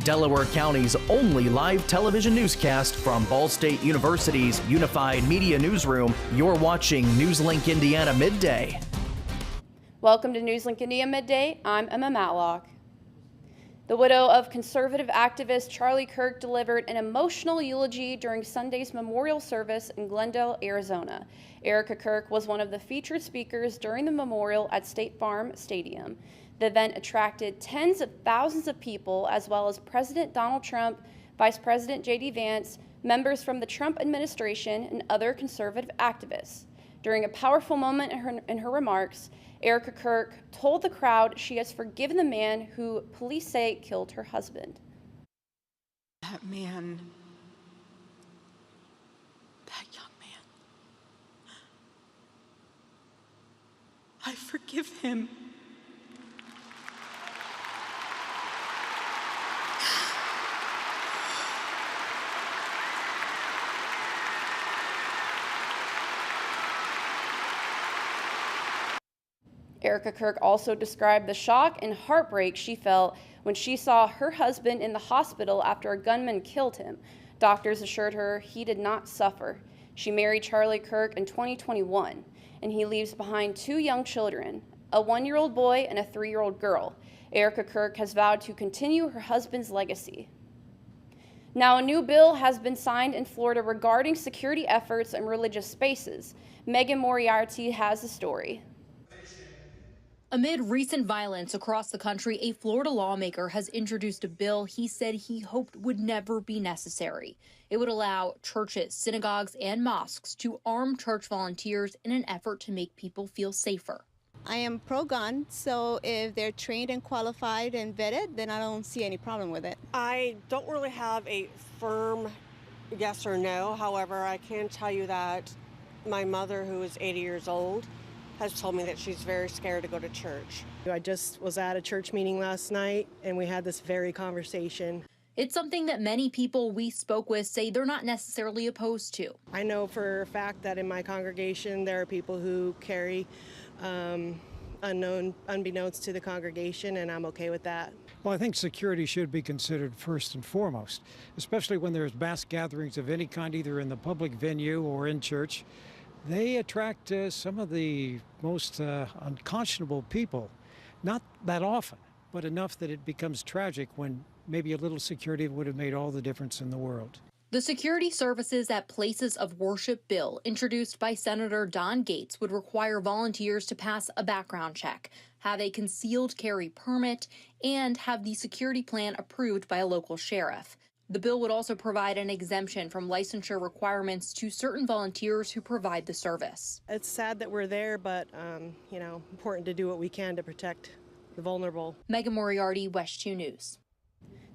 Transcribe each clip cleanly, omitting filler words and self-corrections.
Delaware County's only live television newscast from Ball State University's Unified Media Newsroom. You're watching NewsLink Indiana Midday. Welcome to NewsLink Indiana Midday. I'm Emma Matlock. The widow of conservative activist Charlie Kirk delivered an emotional eulogy during Sunday's memorial service in Glendale, Arizona. Erica Kirk was one of the featured speakers during the memorial at State Farm Stadium. The event attracted tens of thousands of people, as well as President Donald Trump, Vice President J.D. Vance, members from the Trump administration, and other conservative activists. During a powerful moment in her remarks, Erica Kirk told the crowd she has forgiven the man who police say killed her husband. That man, that young man, I forgive him. Erica Kirk also described the shock and heartbreak she felt when she saw her husband in the hospital after a gunman killed him. Doctors assured her he did not suffer. She married Charlie Kirk in 2021, and he leaves behind 2 young children, a 1-year-old boy and a 3-year-old girl. Erica Kirk has vowed to continue her husband's legacy. Now, a new bill has been signed in Florida regarding security efforts in religious spaces. Megan Moriarty has the story. Amid recent violence across the country, a Florida lawmaker has introduced a bill he said he hoped would never be necessary. It would allow churches, synagogues, and mosques to arm church volunteers in an effort to make people feel safer. I am pro-gun, so if they're trained and qualified and vetted, then I don't see any problem with it. I don't really have a firm yes or no. However, I can tell you that my mother, who is 80 years old, has told me that she's very scared to go to church. I just was at a church meeting last night and we had this very conversation. It's something that many people we spoke with say they're not necessarily opposed to. I know for a fact that in my congregation there are people who carry unbeknownst to the congregation, and I'm okay with that. Well, I think security should be considered first and foremost, especially when there's mass gatherings of any kind, either in the public venue or in church. They attract some of the most unconscionable people, not that often, but enough that it becomes tragic when maybe a little security would have made all the difference in the world. The Security Services at Places of Worship bill, introduced by Senator Don Gates, would require volunteers to pass a background check, have a concealed carry permit, and have the security plan approved by a local sheriff. The bill would also provide an exemption from licensure requirements to certain volunteers who provide the service. It's sad that we're there, but, important to do what we can to protect the vulnerable. Megan Moriarty, West 2 News.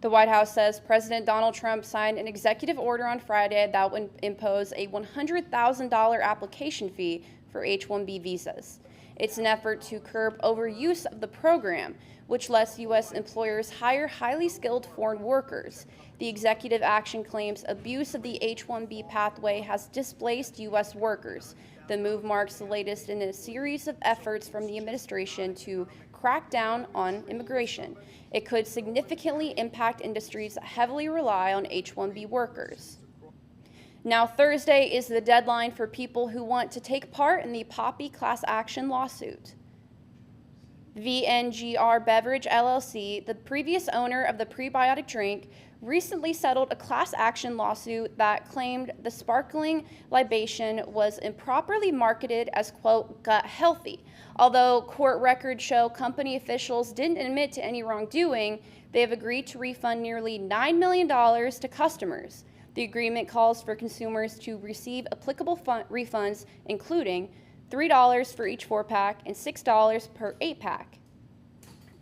The White House says President Donald Trump signed an executive order on Friday that would impose a $100,000 application fee for H-1B visas. It's an effort to curb overuse of the program, which lets U.S. employers hire highly skilled foreign workers. The executive action claims abuse of the H-1B pathway has displaced U.S. workers. The move marks the latest in a series of efforts from the administration to crack down on immigration. It could significantly impact industries that heavily rely on H-1B workers. Now, Thursday is the deadline for people who want to take part in the Poppy class action lawsuit. VNGR Beverage LLC, the previous owner of the prebiotic drink, recently settled a class action lawsuit that claimed the sparkling libation was improperly marketed as, quote, gut healthy. Although court records show company officials didn't admit to any wrongdoing, they have agreed to refund nearly $9 million to customers. The agreement calls for consumers to receive applicable refunds, including $3 for each 4-pack and $6 per 8-pack.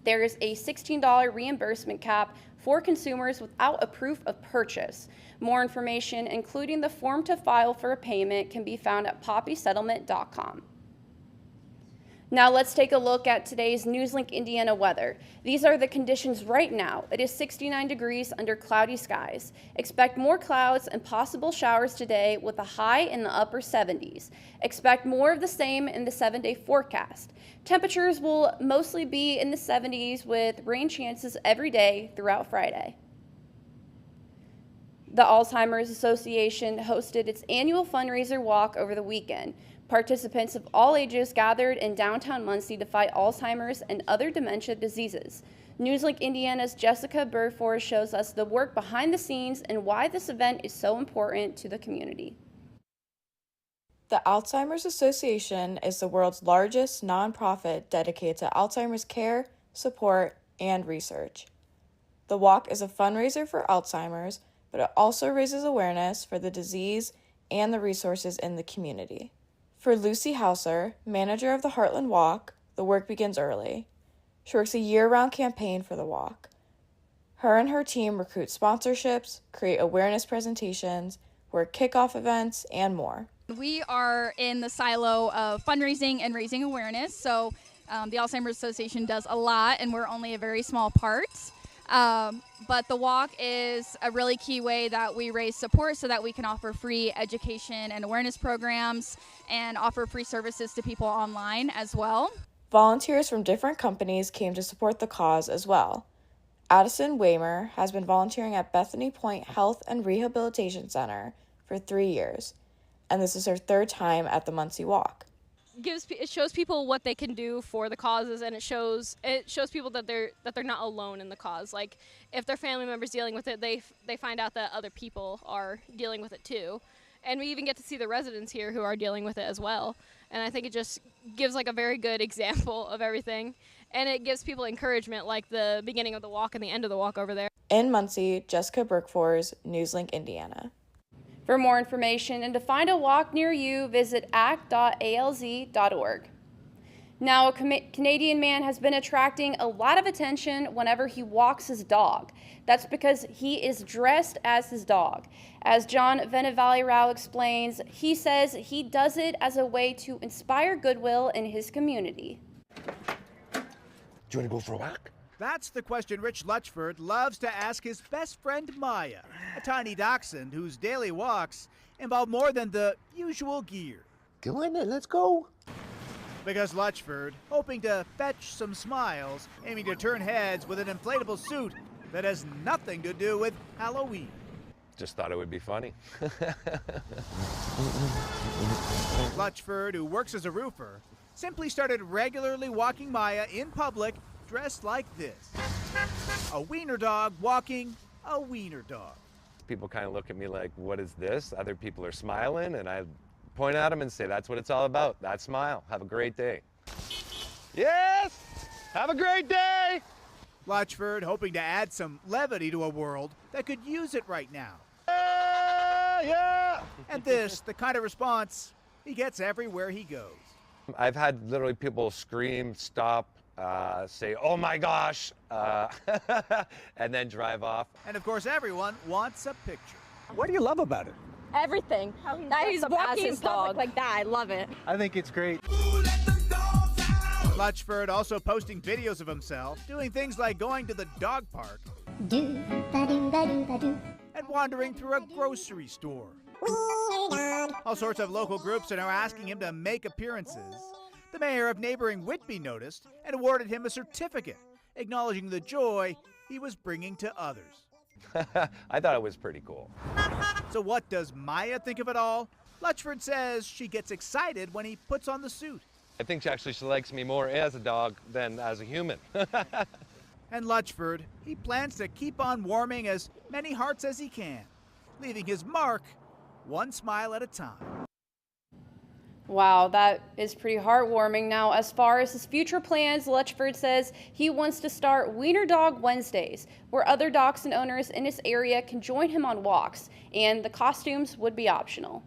There is a $16 reimbursement cap for consumers without a proof of purchase. More information, including the form to file for a payment, can be found at poppysettlement.com. Now let's take a look at today's NewsLink Indiana weather. These are the conditions right now. It is 69 degrees under cloudy skies. Expect more clouds and possible showers today with a high in the upper 70s. Expect more of the same in the 7-day forecast. Temperatures will mostly be in the 70s with rain chances every day throughout Friday. The Alzheimer's Association hosted its annual fundraiser walk over the weekend. Participants of all ages gathered in downtown Muncie to fight Alzheimer's and other dementia diseases. NewsLink Indiana's Jessica Burford shows us the work behind the scenes and why this event is so important to the community. The Alzheimer's Association is the world's largest nonprofit dedicated to Alzheimer's care, support, and research. The walk is a fundraiser for Alzheimer's, but it also raises awareness for the disease and the resources in the community. For Lucy Hauser, manager of the Heartland Walk, the work begins early. She works a year-round campaign for the walk. Her and her team recruit sponsorships, create awareness presentations, work kickoff events, and more. We are in the silo of fundraising and raising awareness, so the Alzheimer's Association does a lot, and we're only a very small part. But the walk is a really key way that we raise support so that we can offer free education and awareness programs and offer free services to people online as well. Volunteers from different companies came to support the cause as well. Addison Waymer has been volunteering at Bethany Point Health and Rehabilitation Center for 3 years, and this is her third time at the Muncie Walk. It shows people what they can do for the causes, and it shows people that they're not alone in the cause. Like if their family members dealing with it, they find out that other people are dealing with it too, and we even get to see the residents here who are dealing with it as well. And I think it just gives like a very good example of everything, and it gives people encouragement, like the beginning of the walk and the end of the walk over there. In Muncie, Jessica Burford, NewsLink Indiana. For more information and to find a walk near you, visit act.alz.org. Now, a Canadian man has been attracting a lot of attention whenever he walks his dog. That's because he is dressed as his dog. As John Venevali-Rao explains, he says he does it as a way to inspire goodwill in his community. Do you want to go for a walk? That's the question Rich Lutchford loves to ask his best friend Maya, a tiny dachshund whose daily walks involve more than the usual gear. Go on then, let's go. Because Lutchford, hoping to fetch some smiles, aiming to turn heads with an inflatable suit that has nothing to do with Halloween. Just thought it would be funny. Lutchford, who works as a roofer, simply started regularly walking Maya in public dressed like this. A wiener dog walking a wiener dog. People kind of look at me like, what is this? Other people are smiling, and I point at them and say, that's what it's all about. That smile. Have a great day. Yes! Have a great day! Lutchford hoping to add some levity to a world that could use it right now. Yeah! And this, the kind of response he gets everywhere he goes. I've had literally people scream, stop, say, oh my gosh, and then drive off. And of course, everyone wants a picture. What do you love about it? Everything. That he's walking his dog like that. I love it. I think it's great. Lutchford also posting videos of himself doing things like going to the dog park and wandering through a grocery store. All sorts of local groups are now asking him to make appearances. The mayor of neighboring Whitby noticed and awarded him a certificate, acknowledging the joy he was bringing to others. I thought it was pretty cool. So what does Maya think of it all? Lutchford says she gets excited when he puts on the suit. I think she likes me more as a dog than as a human. And Lutchford, he plans to keep on warming as many hearts as he can, leaving his mark one smile at a time. Wow, that is pretty heartwarming. Now, as far as his future plans, Lutchford says he wants to start Wiener Dog Wednesdays, where other dachshund owners in his area can join him on walks, and the costumes would be optional.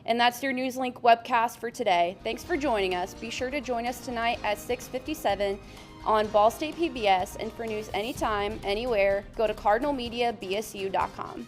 And that's your NewsLink webcast for today. Thanks for joining us. Be sure to join us tonight at 6:57 on Ball State PBS, and for news anytime, anywhere, go to cardinalmediabsu.com.